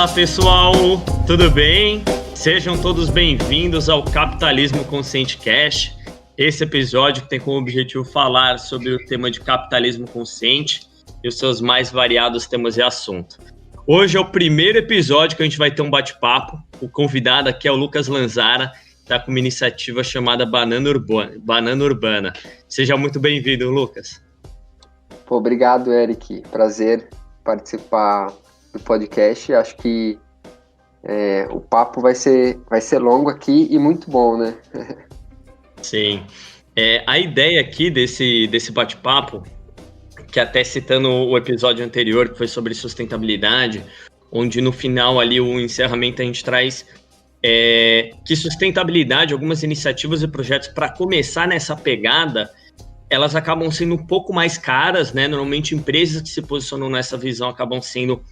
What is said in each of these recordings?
Fala pessoal, tudo bem? Sejam todos bem-vindos ao Capitalismo Consciente Cast. Esse episódio tem como objetivo falar sobre o tema de capitalismo consciente e os seus mais variados temas e assuntos. Hoje é o primeiro episódio que a gente vai ter um bate-papo. O convidado aqui é o Lucas Lanzara, que está com uma iniciativa chamada Banana Urbana. Seja muito bem-vindo, Lucas. Pô, obrigado, Eric. Prazer participar do podcast. Acho que o papo vai ser longo aqui e muito bom, né? Sim. A ideia aqui desse bate-papo, que até citando o episódio anterior, que foi sobre sustentabilidade, onde no final ali o encerramento a gente traz que sustentabilidade, algumas iniciativas e projetos para começar nessa pegada, elas acabam sendo um pouco mais caras, né? Normalmente empresas que se posicionam nessa visão acabam sendo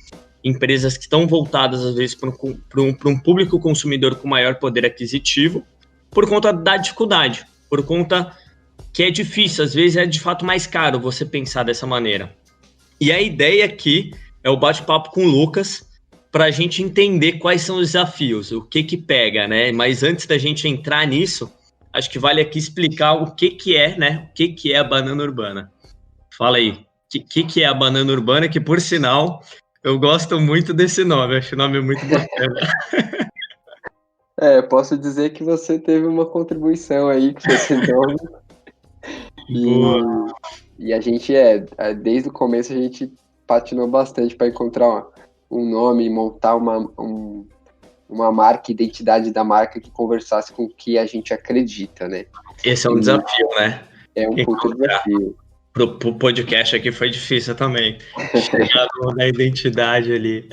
empresas que estão voltadas, às vezes, para um público consumidor com maior poder aquisitivo, por conta da dificuldade, por conta que é difícil, às vezes é de fato mais caro você pensar dessa maneira. E a ideia aqui é o bate-papo com o Lucas, para a gente entender quais são os desafios, o que pega, né? Mas antes da gente entrar nisso, acho que vale aqui explicar o que é, né? O que é a banana urbana. Fala aí, o que é a banana urbana, que por sinal, eu gosto muito desse nome, acho o nome muito bacana. Posso dizer que você teve uma contribuição aí com esse nome. E a gente desde o começo a gente patinou bastante para encontrar um nome e montar uma marca, identidade da marca que conversasse com o que a gente acredita, né? Esse é um desafio, né? É um puto desafio. Pro podcast aqui foi difícil também, chegar na identidade ali.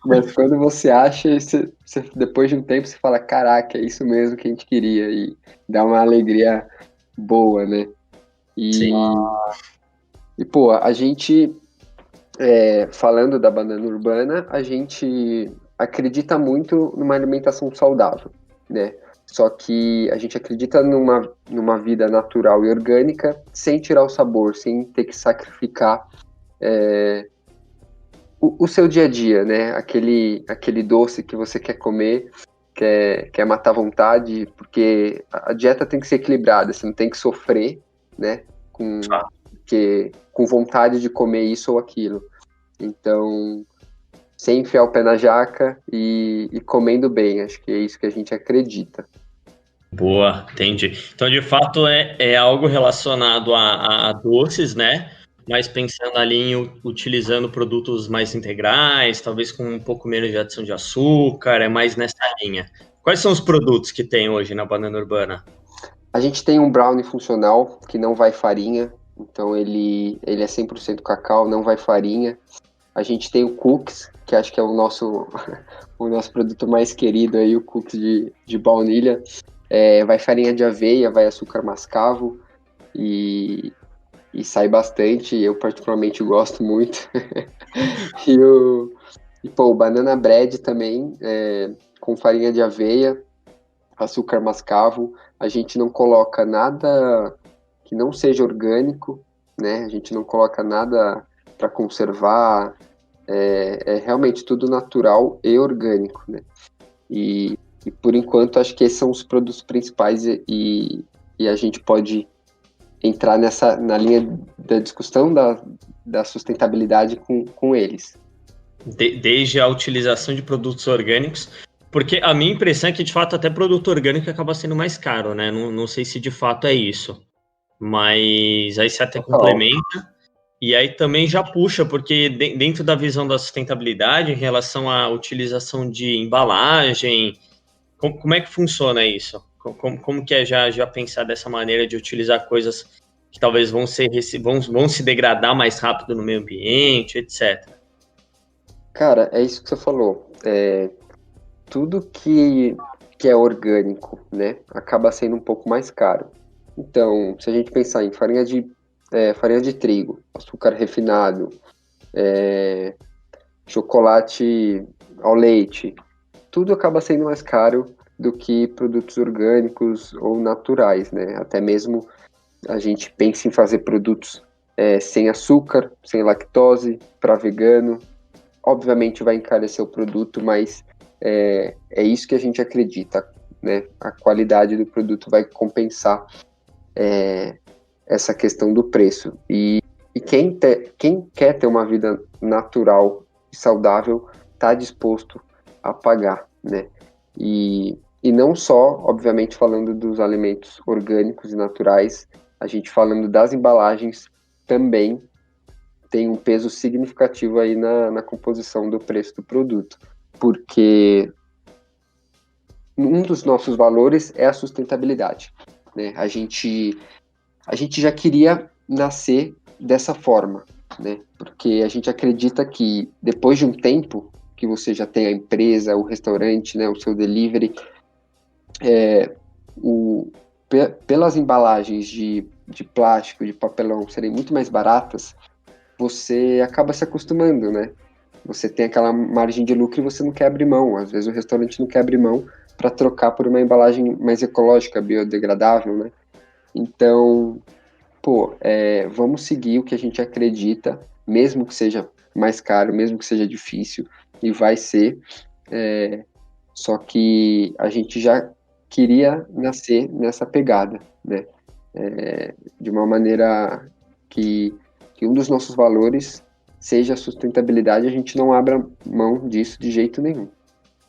Mas quando você acha, você, depois de um tempo você fala, caraca, é isso mesmo que a gente queria, e dá uma alegria boa, né? E pô, a gente, falando da banana urbana, a gente acredita muito numa alimentação saudável, né? Só que a gente acredita numa vida natural e orgânica, sem tirar o sabor, sem ter que sacrificar o seu dia a dia, né? Aquele doce que você quer comer, quer matar a vontade, porque a dieta tem que ser equilibrada, você não tem que sofrer, né? Com vontade de comer isso ou aquilo. Então, sem enfiar o pé na jaca e comendo bem, acho que é isso que a gente acredita. Boa, entendi. Então, de fato, é algo relacionado a doces, né? Mas pensando ali em utilizando produtos mais integrais, talvez com um pouco menos de adição de açúcar, é mais nessa linha. Quais são os produtos que tem hoje na Banana Urbana? A gente tem um brownie funcional, que não vai farinha, então ele é 100% cacau, não vai farinha. A gente tem o cookies, que acho que é o nosso produto mais querido aí, o cookies de baunilha. Vai farinha de aveia, vai açúcar mascavo e sai bastante, eu particularmente gosto muito. O banana bread também, com farinha de aveia, açúcar mascavo. A gente não coloca nada que não seja orgânico, né? A gente não coloca nada para conservar, é realmente tudo natural e orgânico, né? E por enquanto acho que esses são os produtos principais e a gente pode entrar na linha da discussão da sustentabilidade com eles. Desde a utilização de produtos orgânicos, porque a minha impressão é que de fato até produto orgânico acaba sendo mais caro, né? Não sei se de fato é isso, mas aí você até complementa. E aí também já puxa, porque dentro da visão da sustentabilidade, em relação à utilização de embalagem, como é que funciona isso? Como que é já pensar dessa maneira de utilizar coisas que talvez vão se degradar mais rápido no meio ambiente, etc. Cara, é isso que você falou. Tudo que é orgânico, né, acaba sendo um pouco mais caro. Então, se a gente pensar em farinha de trigo, açúcar refinado, chocolate ao leite, tudo acaba sendo mais caro do que produtos orgânicos ou naturais, né? Até mesmo a gente pensa em fazer produtos sem açúcar, sem lactose, para vegano, obviamente vai encarecer o produto, mas é isso que a gente acredita, né? A qualidade do produto vai compensar essa questão do preço. E quem quer ter uma vida natural e saudável está disposto a pagar, né? E não só, obviamente, falando dos alimentos orgânicos e naturais, a gente falando das embalagens também tem um peso significativo aí na composição do preço do produto, porque um dos nossos valores é a sustentabilidade, né? A gente já queria nascer dessa forma, né? Porque a gente acredita que depois de um tempo que você já tem a empresa, o restaurante, né, o seu delivery, pelas embalagens de plástico, de papelão serem muito mais baratas, você acaba se acostumando, né? Você tem aquela margem de lucro e você não quer abrir mão. Às vezes o restaurante não quer abrir mão para trocar por uma embalagem mais ecológica, biodegradável, né? Então, vamos seguir o que a gente acredita, mesmo que seja mais caro, mesmo que seja difícil, e vai ser. Só que a gente já queria nascer nessa pegada, né? De uma maneira que um dos nossos valores seja a sustentabilidade, a gente não abra mão disso de jeito nenhum.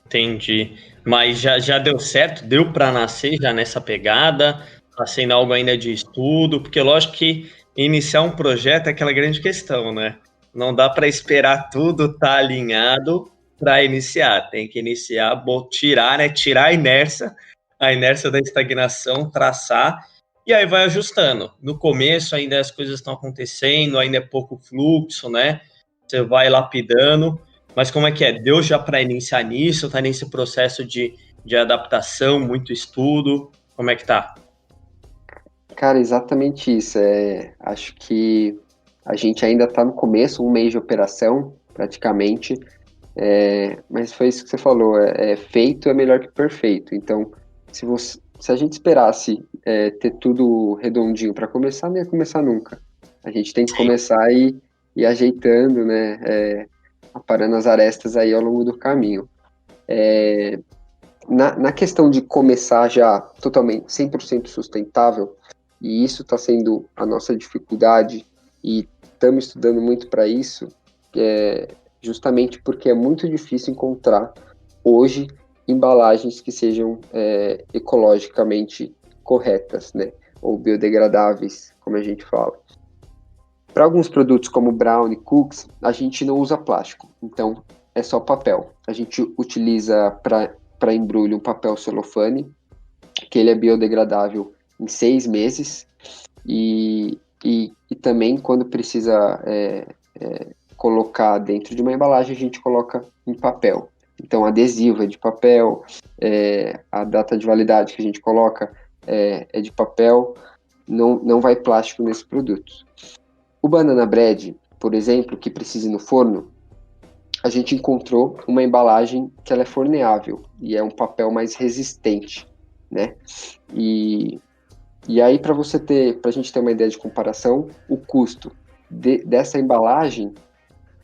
Entendi. Mas já deu certo? Deu para nascer já nessa pegada? Está sendo algo ainda de estudo? Porque lógico que iniciar um projeto é aquela grande questão, né? Não dá para esperar tudo estar alinhado para iniciar. Tem que iniciar, tirar, né? Tirar a inércia da estagnação, traçar, e aí vai ajustando. No começo ainda as coisas estão acontecendo, ainda é pouco fluxo, né? Você vai lapidando. Mas como é que é? Deu já para iniciar nisso? Está nesse processo de adaptação, muito estudo? Como é que tá? Cara, exatamente isso. Acho que a gente ainda está no começo, um mês de operação, praticamente, mas foi isso que você falou, feito é melhor que perfeito. Então, se a gente esperasse ter tudo redondinho para começar, não ia começar nunca. A gente tem que começar e ir ajeitando, né, aparando as arestas aí ao longo do caminho. Na questão de começar já totalmente 100% sustentável, e isso está sendo a nossa dificuldade, e estamos estudando muito para isso, justamente porque é muito difícil encontrar hoje embalagens que sejam ecologicamente corretas, né, ou biodegradáveis, como a gente fala. Para alguns produtos como brownie, cookies, a gente não usa plástico, então é só papel. A gente utiliza para embrulho um papel celofane, que ele é biodegradável em 6 meses, e também quando precisa colocar dentro de uma embalagem, a gente coloca em papel. Então, adesivo é de papel, a data de validade que a gente coloca é de papel, não vai plástico nesse produto. O banana bread, por exemplo, que precisa ir no forno, a gente encontrou uma embalagem que ela é forneável e é um papel mais resistente, né? E aí, para a gente ter uma ideia de comparação, o custo dessa embalagem,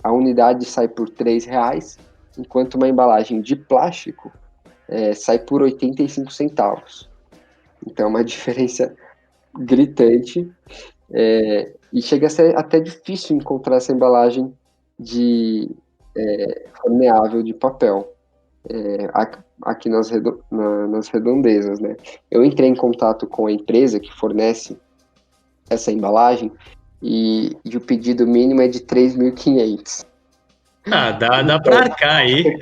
a unidade sai por R$3, enquanto uma embalagem de plástico sai por 85 centavos. Então, é uma diferença gritante, e chega a ser até difícil encontrar essa embalagem de forneável de papel aqui nas redondezas, né? Eu entrei em contato com a empresa que fornece essa embalagem e o pedido mínimo é de 3.500. Dá para arcar aí.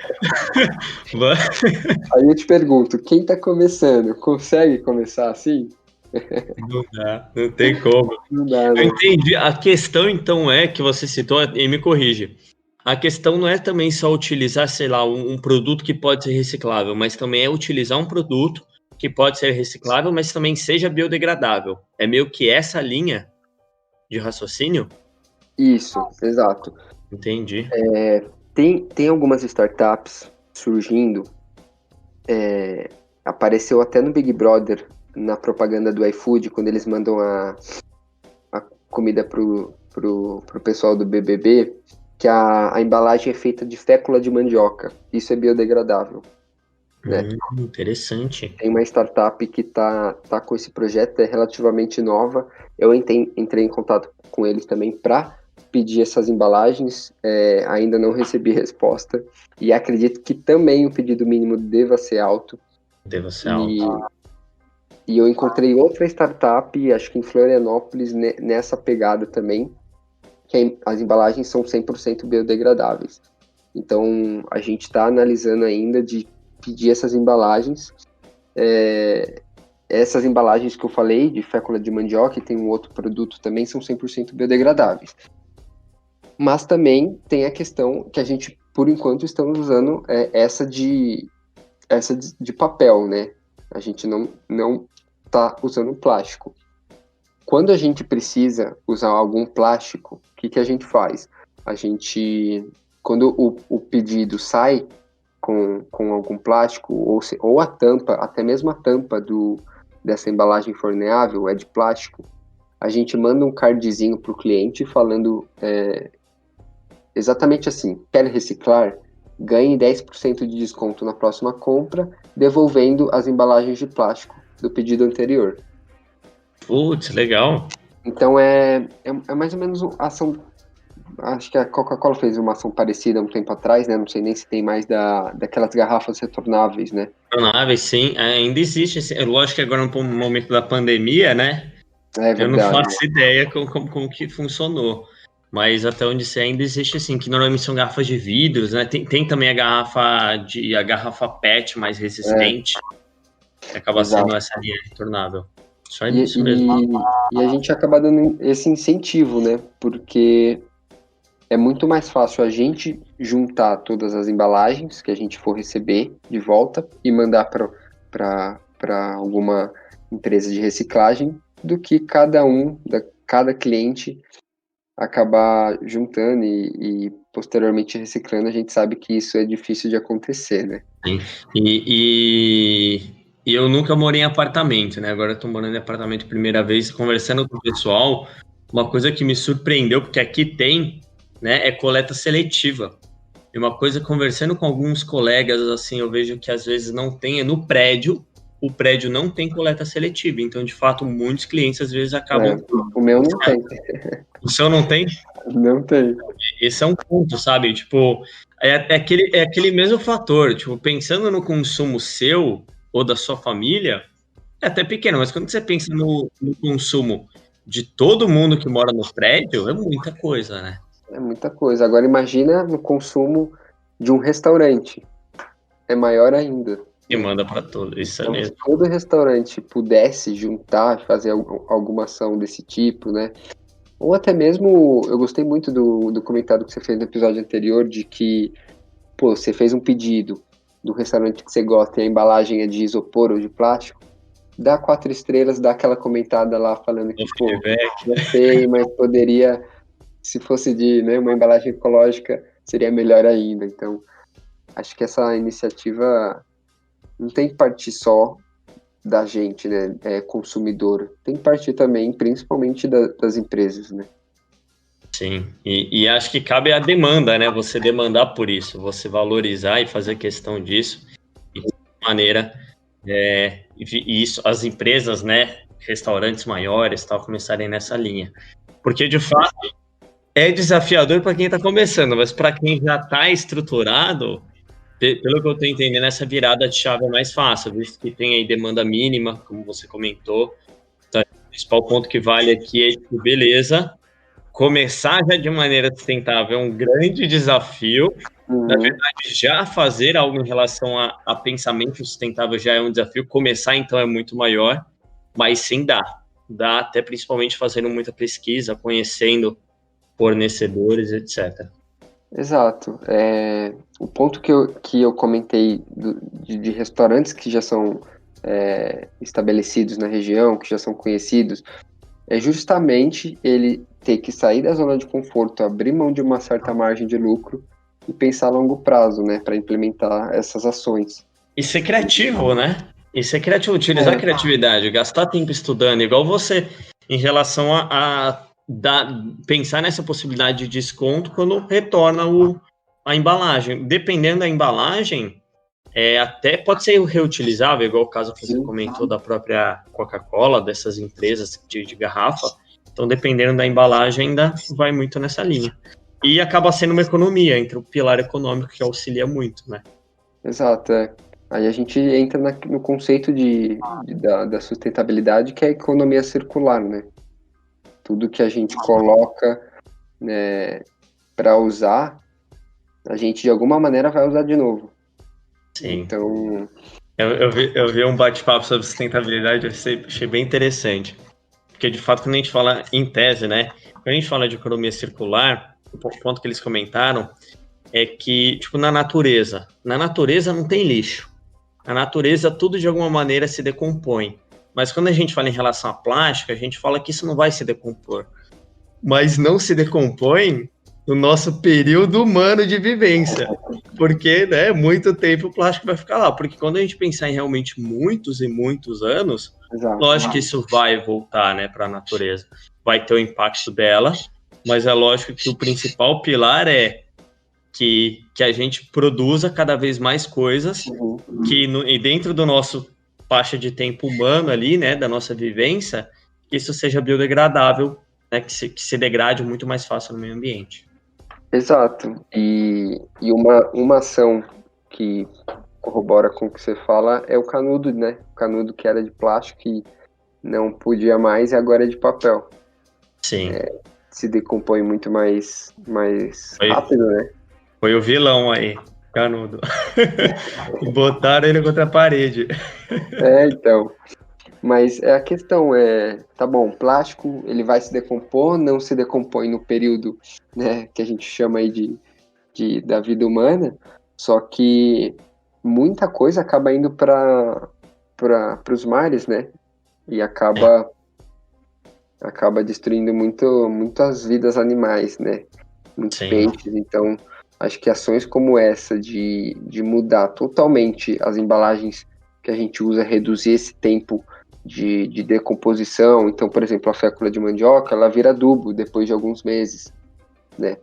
Aí eu te pergunto, quem está começando, consegue começar assim? Não dá, não tem como. Não dá, né? Eu entendi. A questão, então, é que você citou, e me corrige. A questão não é também só utilizar, sei lá, um produto que pode ser reciclável, mas também é utilizar um produto que pode ser reciclável, mas também seja biodegradável. É meio que essa linha de raciocínio? Isso, exato. Entendi. Tem algumas startups surgindo, apareceu até no Big Brother, na propaganda do iFood, quando eles mandam a comida pro pessoal do BBB, que a embalagem é feita de fécula de mandioca. Isso é biodegradável. Né? Interessante. Tem uma startup que tá com esse projeto, é relativamente nova. Eu entrei em contato com eles também para pedir essas embalagens, ainda não recebi resposta, e acredito que também o pedido mínimo deva ser alto. Deva ser alto. E eu encontrei outra startup, acho que em Florianópolis, nessa pegada também, que as embalagens são 100% biodegradáveis. Então, a gente está analisando ainda de pedir essas embalagens. Essas embalagens que eu falei, de fécula de mandioca, e tem um outro produto também, são 100% biodegradáveis. Mas também tem a questão que a gente, por enquanto, estamos usando essa de papel, né? A gente não está usando plástico. Quando a gente precisa usar algum plástico, o que a gente faz? Quando o pedido sai com algum plástico, ou a tampa, até mesmo a tampa dessa embalagem forneável é de plástico, a gente manda um cardzinho para o cliente falando exatamente assim: quer reciclar? Ganhe 10% de desconto na próxima compra, devolvendo as embalagens de plástico do pedido anterior. Putz, legal. Então é mais ou menos a ação. Acho que a Coca-Cola fez uma ação parecida há um tempo atrás, né? Não sei nem se tem mais daquelas garrafas retornáveis, né? Retornáveis, sim. Ainda existe. Lógico que agora no momento da pandemia, né? É verdade. Eu não faço ideia como que funcionou. Mas até onde sei ainda existe, assim, que normalmente são garrafas de vidros, né? Tem também a garrafa PET mais resistente, que acaba sendo essa linha retornável. Só isso mesmo. E a gente acaba dando esse incentivo, né? Porque é muito mais fácil a gente juntar todas as embalagens que a gente for receber de volta e mandar para alguma empresa de reciclagem do que cada cliente acabar juntando e posteriormente reciclando. A gente sabe que isso é difícil de acontecer, né? Sim. E eu nunca morei em apartamento, né? Agora eu tô morando em apartamento primeira vez, conversando com o pessoal, uma coisa que me surpreendeu, porque aqui tem, né, é coleta seletiva. E uma coisa, conversando com alguns colegas, assim, eu vejo que às vezes não tem, no prédio, o prédio não tem coleta seletiva. Então, de fato, muitos clientes às vezes acabam... O meu não tem. O seu não tem? Não tem. Esse é um ponto, sabe? Tipo, é aquele mesmo fator. Tipo, pensando no consumo seu ou da sua família, é até pequeno, mas quando você pensa no consumo de todo mundo que mora no prédio, é muita coisa, né? É muita coisa. Agora imagina no consumo de um restaurante. É maior ainda. E manda para todo, isso Então, mesmo. se todo restaurante pudesse juntar, fazer alguma ação desse tipo, né? Ou até mesmo, eu gostei muito do comentário que você fez no episódio anterior, de que, pô, você fez um pedido do restaurante que você gosta e a embalagem é de isopor ou de plástico, dá 4 estrelas, dá aquela comentada lá falando que, pô, gostei, mas poderia, se fosse de, né, uma embalagem ecológica, seria melhor ainda. Então, acho que essa iniciativa não tem que partir só da gente, né, consumidor, tem que partir também, principalmente das empresas, né. Sim, e acho que cabe a demanda, né, você demandar por isso, você valorizar e fazer questão disso, e de maneira, e isso, as empresas, né, restaurantes maiores, tal, começarem nessa linha, porque de fato é desafiador para quem está começando, mas para quem já está estruturado, pelo que eu estou entendendo, essa virada de chave é mais fácil, visto que tem aí demanda mínima, como você comentou. Então, o principal ponto que vale aqui é que, beleza, começar já de maneira sustentável é um grande desafio. Na verdade, já fazer algo em relação a pensamento sustentável já é um desafio. Começar, então, é muito maior, mas sim dá. Dá até principalmente fazendo muita pesquisa, conhecendo fornecedores, etc. Exato. O ponto que eu comentei de restaurantes que já são estabelecidos na região, que já são conhecidos, é justamente ele ter que sair da zona de conforto, abrir mão de uma certa margem de lucro e pensar a longo prazo, né, para implementar essas ações. E ser criativo, né? E ser criativo, utilizar a criatividade, gastar tempo estudando, igual você, em relação a pensar nessa possibilidade de desconto quando retorna a embalagem. Dependendo da embalagem, até pode ser reutilizável, igual o caso que você comentou da própria Coca-Cola, dessas empresas de garrafa. Então, dependendo da embalagem, ainda vai muito nessa linha. E acaba sendo uma economia entre o pilar econômico, que auxilia muito, né? Exato, Aí a gente entra no conceito da sustentabilidade, que é a economia circular, né? Tudo que a gente coloca, né, para usar, a gente de alguma maneira vai usar de novo. Sim. Então... Eu vi um bate-papo sobre sustentabilidade, eu achei bem interessante. Porque, de fato, quando a gente fala em tese, né? Quando a gente fala de economia circular, o ponto que eles comentaram é que, tipo, na natureza não tem lixo. Na natureza, tudo de alguma maneira se decompõe. Mas quando a gente fala em relação à plástica, a gente fala que isso não vai se decompor. Mas não se decompõe no nosso período humano de vivência. Porque, né, muito tempo o plástico vai ficar lá. Porque quando a gente pensar em realmente muitos e muitos anos, lógico que isso vai voltar, né, para a natureza. Vai ter o impacto dela, mas é lógico que o principal pilar é que a gente produza cada vez mais coisas e dentro do nosso faixa de tempo humano ali, né, da nossa vivência, que isso seja biodegradável, né, que se degrade muito mais fácil no meio ambiente. Exato. E uma ação que corrobora com o que você fala é o canudo, né? O canudo que era de plástico e não podia mais e agora é de papel. Sim. Se decompõe muito mais rápido, né? Foi o vilão aí, canudo. Botaram ele contra a parede. Então. Mas a questão tá bom, plástico, ele vai se decompor, não se decompõe no período, né, que a gente chama aí da vida humana, só que muita coisa acaba indo para os mares, né, e acaba destruindo muitas vidas animais, né, muitos peixes. Então acho que ações como essa de mudar totalmente as embalagens que a gente usa, reduzir esse tempo de decomposição. Então, por exemplo, a fécula de mandioca, ela vira adubo depois de alguns meses, né?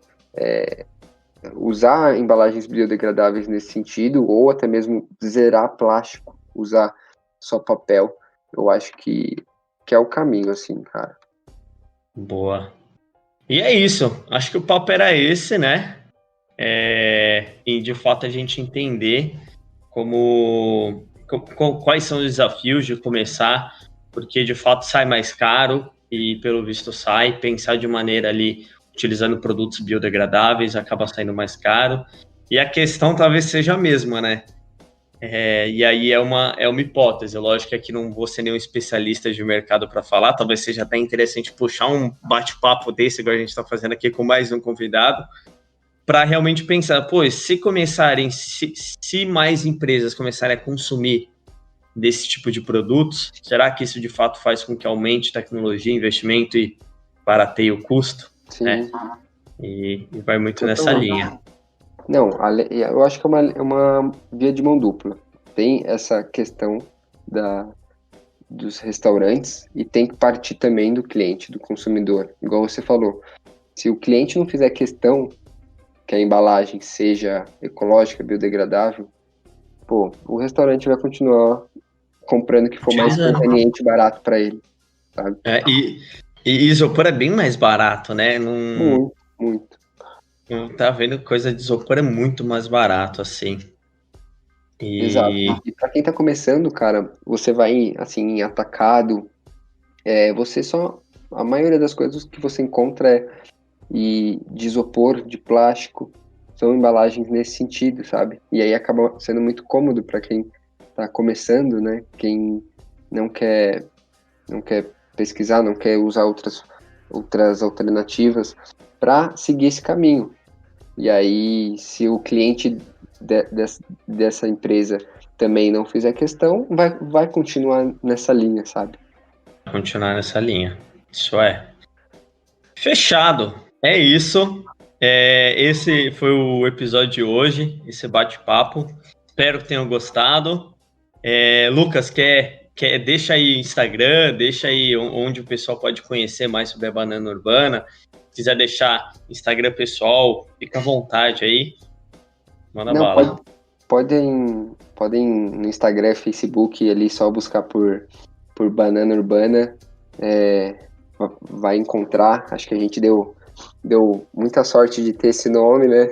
Usar embalagens biodegradáveis nesse sentido, ou até mesmo zerar plástico, usar só papel, eu acho que é o caminho, assim, cara. Boa. E é isso. Acho que o papo era esse, né? E de fato a gente entender quais são os desafios de começar, porque de fato sai mais caro e pelo visto pensar de maneira ali, utilizando produtos biodegradáveis, acaba saindo mais caro, e a questão talvez seja a mesma, né? E aí é uma hipótese, lógico que aqui não vou ser nenhum especialista de mercado para falar, talvez seja até interessante puxar um bate-papo desse, igual a gente está fazendo aqui com mais um convidado, para realmente pensar, se mais empresas começarem a consumir desse tipo de produtos, será que isso de fato faz com que aumente tecnologia, investimento e barateie o custo? Sim. Né? E vai muito nessa linha. Não, eu acho que é uma via de mão dupla. Tem essa questão dos restaurantes e tem que partir também do cliente, do consumidor. Igual você falou, se o cliente não fizer questão que a embalagem seja ecológica, biodegradável, o restaurante vai continuar comprando o que for mais conveniente e barato para ele, sabe? E isopor é bem mais barato, né? Muito. Não tá vendo, coisa de isopor é muito mais barato, assim. Exato. E para quem tá começando, cara, você vai assim, em atacado, a maioria das coisas que você encontra de isopor, de plástico, são embalagens nesse sentido, sabe? E aí acaba sendo muito cômodo para quem tá começando, né? Quem não quer pesquisar, não quer usar outras alternativas para seguir esse caminho. E aí, se o cliente dessa empresa também não fizer questão, vai continuar nessa linha, sabe? Vai continuar nessa linha. Isso é. Fechado. É isso. Esse foi o episódio de hoje, esse bate-papo. Espero que tenham gostado. Lucas, quer deixa aí Instagram, deixa aí onde o pessoal pode conhecer mais sobre a Banana Urbana. Se quiser deixar Instagram pessoal, fica à vontade aí. Manda bala. Podem no Instagram, Facebook, ali só buscar por Banana Urbana, vai encontrar. Acho que a gente deu muita sorte de ter esse nome, né?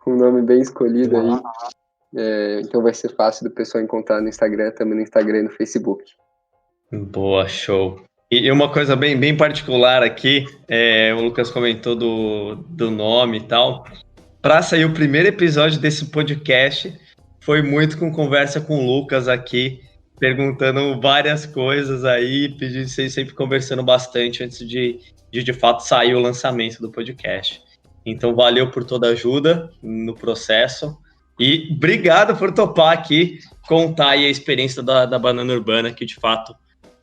Um nome bem escolhido aí. Então vai ser fácil do pessoal encontrar no Instagram, também no Instagram e no Facebook. Boa, show. E uma coisa bem particular aqui, o Lucas comentou do nome e tal. Para sair o primeiro episódio desse podcast, foi muito com conversa com o Lucas aqui, perguntando várias coisas aí, pedindo, sempre conversando bastante antes de fato sair o lançamento do podcast. Então, valeu por toda a ajuda no processo e obrigado por topar aqui, contar aí a experiência da Banana Urbana, que de fato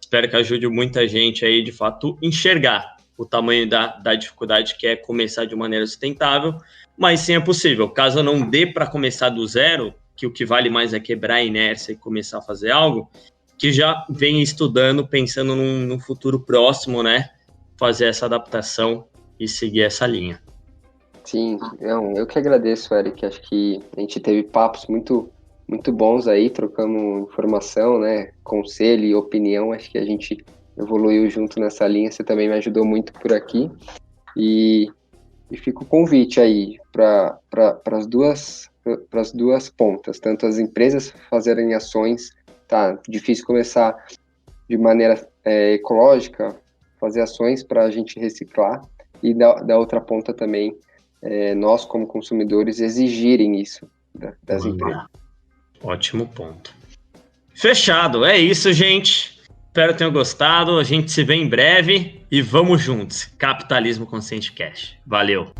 espero que ajude muita gente aí, de fato, enxergar o tamanho da dificuldade que é começar de maneira sustentável, mas sim é possível. Caso não dê para começar do zero, que o que vale mais é quebrar a inércia e começar a fazer algo, que já venha estudando, pensando num futuro próximo, né? Fazer essa adaptação e seguir essa linha. Sim, eu que agradeço, Eric. Acho que a gente teve papos muito bons aí, trocamos informação, né? Conselho e opinião. Acho que a gente evoluiu junto nessa linha. Você também me ajudou muito por aqui. E fica o convite aí para as duas pontas, tanto as empresas fazerem ações, tá difícil começar de maneira ecológica, fazer ações para a gente reciclar, e da outra ponta também, nós como consumidores exigirem isso das empresas. Ótimo ponto. Fechado, é isso, gente. Espero que tenham gostado. A gente se vê em breve e vamos juntos. Capitalismo Consciente Cash. Valeu.